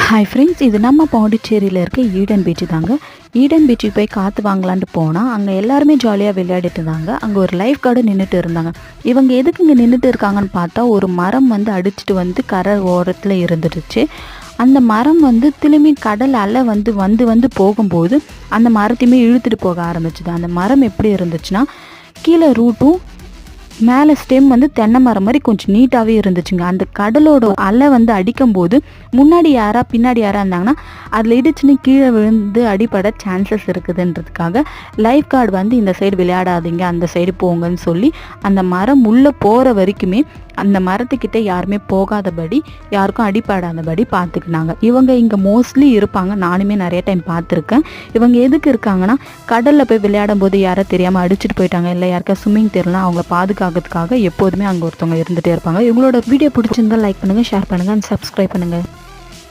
Hi friends, இது நம்ம பாண்டிச்சேரியில் இருக்க ஈடன் பீச்சு தாங்க. ஈடன் பீச்சுக்கு போய் காற்று வாங்கலான்ட்டு போனால் அங்கே எல்லாருமே ஜாலியாக விளையாடிட்டு இருந்தாங்க. அங்கே ஒரு லைஃப் கார்டு நின்றுட்டு இருந்தாங்க. இவங்க எதுக்கு இங்கே நின்றுட்டு இருக்காங்கன்னு பார்த்தா, ஒரு மரம் வந்து அடிச்சுட்டு வந்து கரை ஓரத்தில் இருந்துடுச்சு. அந்த மரம் வந்து திரும்பி கடல் அலை வந்து வந்து வந்து போகும்போது அந்த மரத்தையுமே இழுத்துட்டு போக ஆரம்பிச்சுது. அந்த மரம் எப்படி இருந்துச்சுன்னா, கீழே ரூட்டும் மேலே ஸ்டெம் வந்து தென்னை மரம் மாதிரி கொஞ்சம் நீட்டாகவே இருந்துச்சுங்க. அந்த கடலோட அலை வந்து அடிக்கும்போது முன்னாடி யாரா பின்னாடி யாரா இருந்தாங்கன்னா அதில் இடிச்சுன்னு கீழே விழுந்து அடிப்பட சான்சஸ் இருக்குதுன்றதுக்காக லைஃப் கார்டு வந்து இந்த சைடு விளையாடாதீங்க, அந்த சைடு போங்கன்னு சொல்லி அந்த மரம் உள்ளே போகிற வரைக்குமே அந்த மரத்துக்கிட்ட யாருமே போகாதபடி, யாருக்கும் அடிப்படாதபடி பார்த்துக்கினாங்க. இவங்க இங்கே மோஸ்ட்லி இருப்பாங்க, நானுமே நிறைய டைம் பார்த்துருக்கேன். இவங்க எதுக்கு இருக்காங்கன்னா, கடலில் போய் விளையாடும் போது யாரோ தெரியாமல் அடிச்சுட்டு போயிட்டாங்க, இல்லை யாருக்கா ஸ்விம்மிங் தெரியலாம், அவங்கள பாதுகாக்கிறதுக்காக எப்போதுமே அங்கே ஒருத்தவங்க இருந்துகிட்டே இருப்பாங்க. இவங்களோட வீடியோ பிடிச்சிருந்தால் லைக் பண்ணுங்கள், ஷேர் பண்ணுங்கள் அண்ட் சப்ஸ்கிரைப் பண்ணுங்கள்.